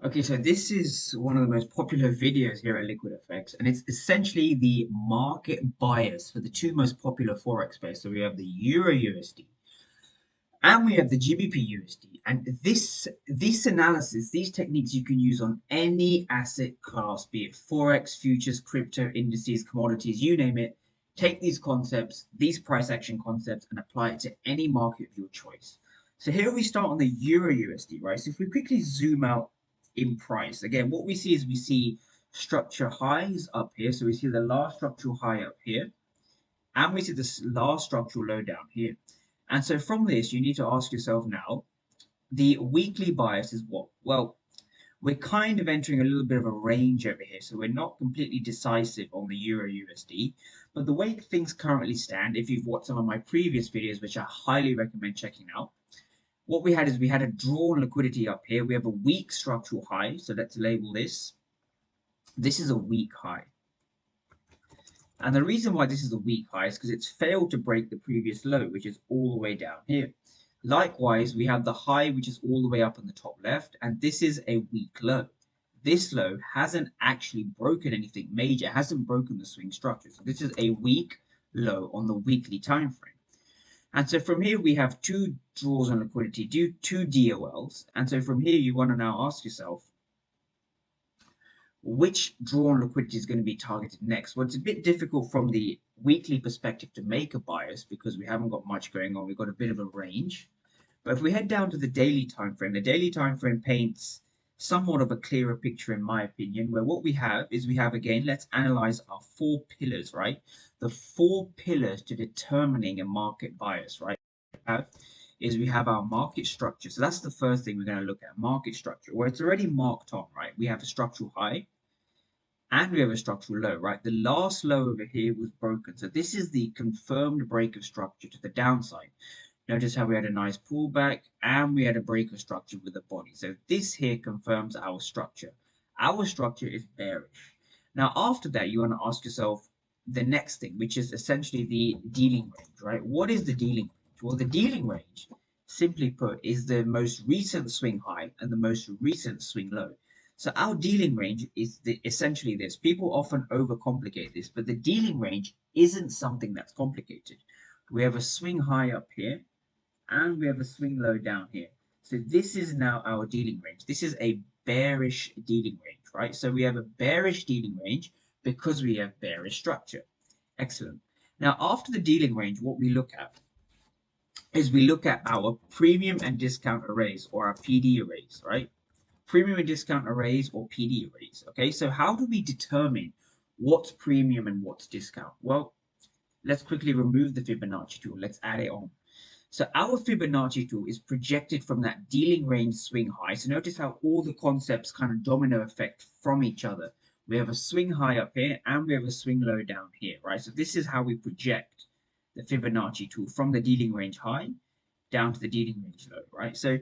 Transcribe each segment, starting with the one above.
Okay, so this is one of the most popular videos here at Liquid FX, and it's essentially the market bias for the two most popular forex pairs. So we have the Euro USD and we have the GBP USD. And this analysis, these techniques you can use on any asset class, be it forex, futures, crypto, indices, commodities, you name it. Take these concepts, these price action concepts, and apply it to any market of your choice. So here we start on the Euro USD, right? So if we quickly zoom out in price, again, what we see is we see structure highs up here. So we see the last structural high up here, and we see this last structural low down here. And so from this, you need to ask yourself now, the weekly bias is what? Well, we're kind of entering a little bit of a range over here. So we're not completely decisive on the Euro USD. But the way things currently stand, if you've watched some of my previous videos, which I highly recommend checking out, what we had is we had a drawn liquidity up here. We have a weak structural high. So let's label this. This is a weak high. And the reason why this is a weak high is because it's failed to break the previous low, which is all the way down here. Likewise, we have the high, which is all the way up on the top left, and this is a weak low. This low hasn't actually broken anything major, hasn't broken the swing structure. So this is a weak low on the weekly time frame. And so from here, we have two draws on liquidity, two DOLs. And so from here, you want to now ask yourself, which drawn liquidity is going to be targeted next? Well, it's a bit difficult from the weekly perspective to make a bias because we haven't got much going on. We've got a bit of a range. But if we head down to the daily time frame, the daily time frame paints somewhat of a clearer picture, in my opinion, where what we have is we have, again, let's analyze our four pillars, right? The four pillars to determining a market bias, right? We have our market structure. So that's the first thing we're going to look at, market structure, where it's already marked on, right? We have a structural high and we have a structural low, right? The last low over here was broken. So this is the confirmed break of structure to the downside. Notice how we had a nice pullback and we had a break of structure with a body. So this here confirms our structure. Our structure is bearish. Now, after that, you want to ask yourself the next thing, which is essentially the dealing range, right? What is the dealing range? Well, the dealing range, simply put, is the most recent swing high and the most recent swing low. So our dealing range is essentially this. People often overcomplicate this, but the dealing range isn't something that's complicated. We have a swing high up here and we have a swing low down here. So this is now our dealing range. This is a bearish dealing range, right? So we have a bearish dealing range because we have bearish structure. Excellent. Now, after the dealing range, what we look at is we look at our premium and discount arrays, or our PD arrays, right? Premium and discount arrays, or PD arrays. Okay, so how do we determine what's premium and what's discount? Well, let's quickly remove the Fibonacci tool. Let's add it on. So our Fibonacci tool is projected from that dealing range swing high. So notice how all the concepts kind of domino effect from each other. We have a swing high up here and we have a swing low down here, right? So this is how we project the Fibonacci tool from the dealing range high down to the dealing range low, right? So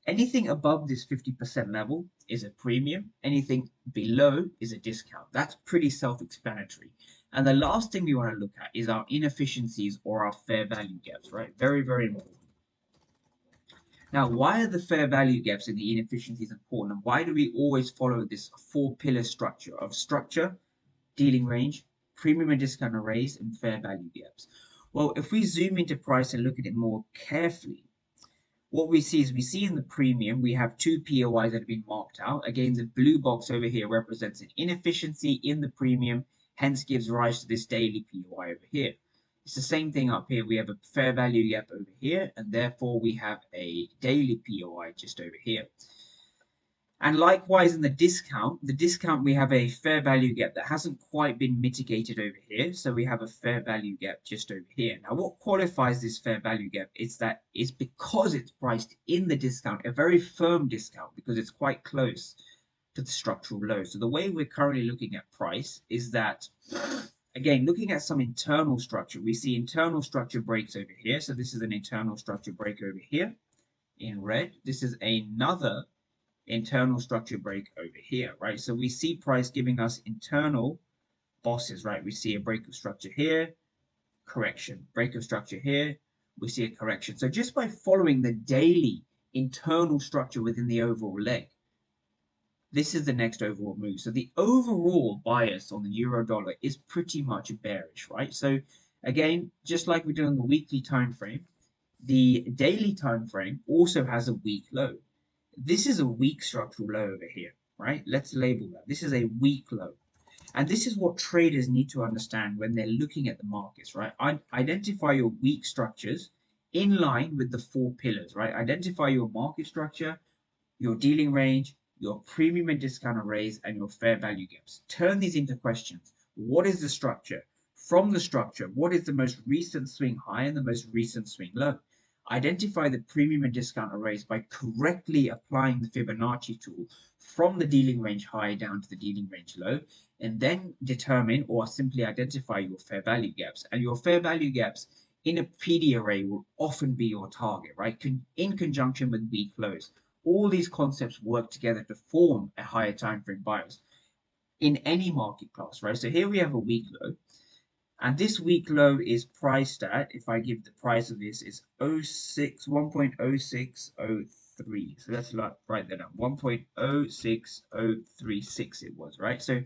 anything above this 50% level is a premium. Anything below is a discount. That's pretty self-explanatory. And the last thing we want to look at is our inefficiencies or our fair value gaps, right? Very, very important. Now, why are the fair value gaps and the inefficiencies important? And why do we always follow this four-pillar structure of structure, dealing range, premium and discount arrays, and fair value gaps? Well, if we zoom into price and look at it more carefully, what we see is we see in the premium, we have two POIs that have been marked out. Again, the blue box over here represents an inefficiency in the premium, hence gives rise to this daily POI over here. It's the same thing up here. We have a fair value gap over here, and therefore we have a daily POI just over here. And likewise in the discount we have a fair value gap that hasn't quite been mitigated over here. So we have a fair value gap just over here. Now what qualifies this fair value gap is that it's because it's priced in the discount, a very firm discount because it's quite close to the structural low. So the way we're currently looking at price is that, again, looking at some internal structure, we see internal structure breaks over here. So this is an internal structure break over here in red. This is another internal structure break over here, right? So we see price giving us internal bosses, right? We see a break of structure here, correction, break of structure here, we see a correction. So just by following the daily internal structure within the overall leg, this is the next overall move. So the overall bias on the euro dollar is pretty much bearish, right? So again, just like we did on the weekly time frame, the daily time frame also has a weak low. This is a weak structural low over here, right? Let's label that. This is a weak low. And this is what traders need to understand when they're looking at the markets, right? Identify your weak structures in line with the four pillars, right? Identify your market structure, your dealing range, your premium and discount arrays, and your fair value gaps. Turn these into questions. What is the structure? From the structure, what is the most recent swing high and the most recent swing low? Identify the premium and discount arrays by correctly applying the Fibonacci tool from the dealing range high down to the dealing range low, and then determine or simply identify your fair value gaps. And your fair value gaps in a PD array will often be your target, right? In conjunction with weak lows. All these concepts work together to form a higher time frame bias in any market class, right? So here we have a weak low, and this week low is priced at, if I give the price of this, is 1.06003. So let's write that down. 1.06036 it was, right? So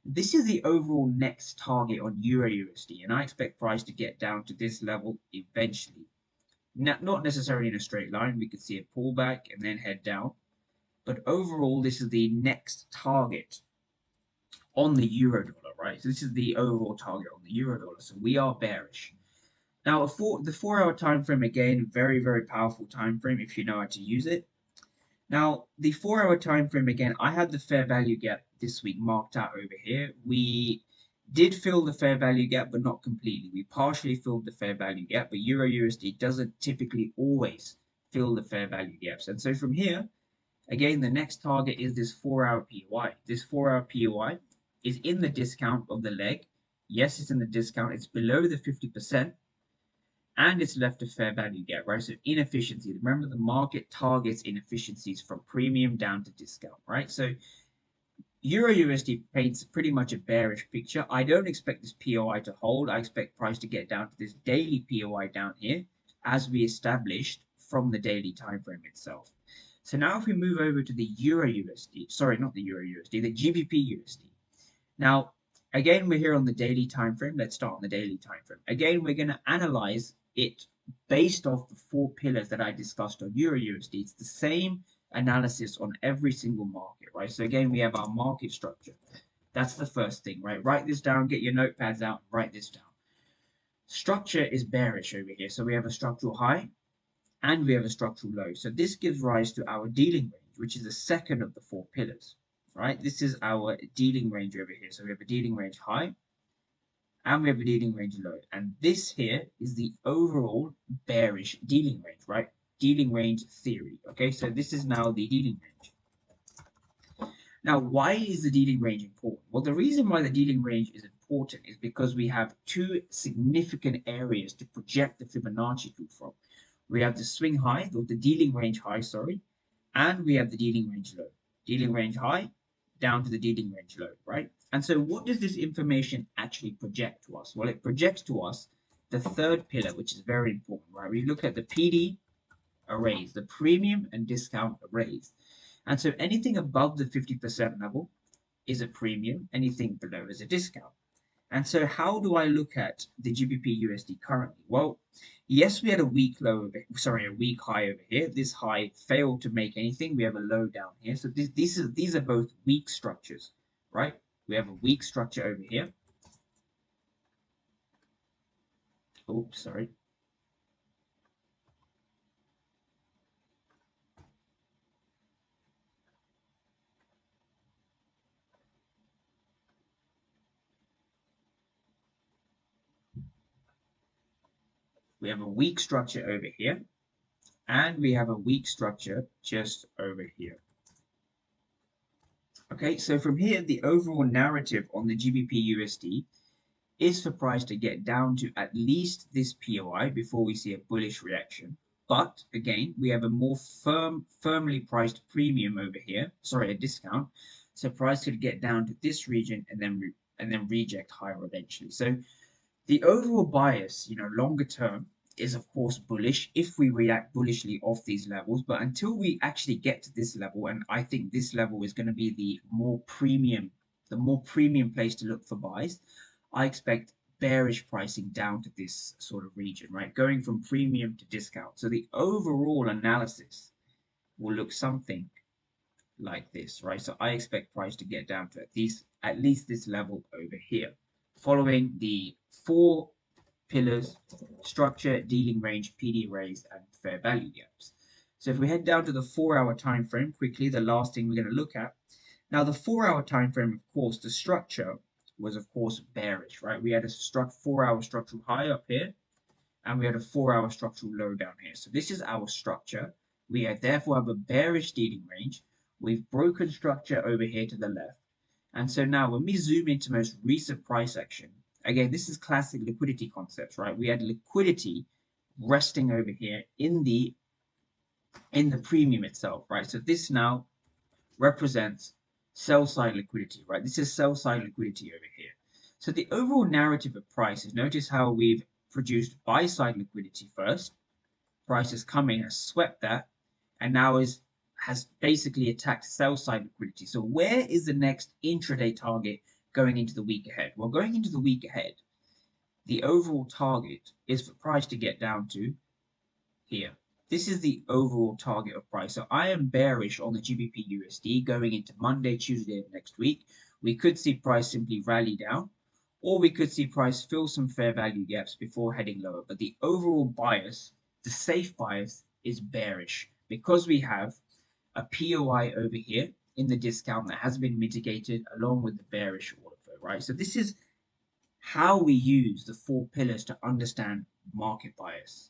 this is the overall next target on Euro USD, and I expect price to get down to this level eventually. Not necessarily in a straight line. We could see a pullback and then head down. But overall, this is the next target on the euro dollar, right? So this is the overall target on the euro dollar. So we are bearish. Now, the 4 hour time frame, again, very, very powerful time frame if you know how to use it. Now, the 4 hour time frame, again, I had the fair value gap this week marked out over here. We did fill the fair value gap, but not completely. We partially filled the fair value gap, but Euro USD doesn't typically always fill the fair value gaps. And so from here, again, the next target is this 4 hour POI. This 4 hour POI is in the discount of the leg. Yes, it's in the discount. It's below the 50%. And it's left a fair value gap, right? So inefficiency. Remember, the market targets inefficiencies from premium down to discount, right? So Euro USD paints pretty much a bearish picture. I don't expect this POI to hold. I expect price to get down to this daily POI down here, as we established from the daily time frame itself. So now if we move over to the Euro USD, sorry, not the Euro USD, the GBP USD. Now, again, we're here on the daily time frame. Let's start on the daily time frame. Again, we're going to analyze it based off the four pillars that I discussed on Euro USD. It's the same analysis on every single market, right? So again, we have our market structure. That's the first thing, right? Write this down, get your notepads out, write this down. Structure is bearish over here. So we have a structural high and we have a structural low. So this gives rise to our dealing range, which is the second of the four pillars, right? This is our dealing range over here. So we have a dealing range high and we have a dealing range low. And this here is the overall bearish dealing range, right? Dealing range theory. Okay, so this is now the dealing range. Now, why is the dealing range important? Well, the reason why the dealing range is important is because we have two significant areas to project the Fibonacci tool from. We have the swing high, or the dealing range high, sorry, and we have the dealing range low. Dealing range high down to the dealing range low, right? And so what does this information actually project to us? Well, it projects to us the third pillar, which is very important, right? We look at the PD arrays, the premium and discount arrays. And so anything above the 50% level is a premium, anything below is a discount. And so how do I look at the GBP USD currently? Well, yes, we had a weak high over here. This high failed to make anything. We have a low down here. So these are both weak structures, right? We have a weak structure over here. Oops, sorry. We have a weak structure over here, and we have a weak structure just over here. Okay, so from here, the overall narrative on the GBP USD is for price to get down to at least this POI before we see a bullish reaction. But again, we have a more firmly priced premium over here, sorry, a discount. So price could get down to this region and then reject higher eventually. So the overall bias, longer term is of course bullish if we react bullishly off these levels. But until we actually get to this level, and I think this level is going to be the more premium place to look for buys, I expect bearish pricing down to this sort of region, right? Going from premium to discount. So the overall analysis will look something like this, right? So I expect price to get down to at least this level over here, following the four pillars: structure, dealing range, PD raised, and fair value gaps. So if we head down to the 4 hour time frame quickly, the last thing we're going to look at. Now the 4 hour time frame, of course, the structure was of course bearish, right? We had a 4 hour structural high up here, and we had a 4 hour structural low down here. So this is our structure. We therefore have a bearish dealing range. We've broken structure over here to the left. And so now when we zoom into most recent price action, again, this is classic liquidity concepts, right? We had liquidity resting over here in the premium itself, right? So this now represents sell side liquidity, right? This is sell side liquidity over here. So the overall narrative of price is, notice how we've produced buy side liquidity first. Price has come in, has swept that, and now has basically attacked sell side liquidity. So where is the next intraday target going into the week ahead? Well, going into the week ahead, the overall target is for price to get down to here. This is the overall target of price. So I am bearish on the GBP USD going into Monday, Tuesday of next week. We could see price simply rally down, or we could see price fill some fair value gaps before heading lower. But the overall bias, the safe bias, is bearish because we have a POI over here in the discount that has been mitigated along with the bearish order flow, right? So this is how we use the four pillars to understand market bias.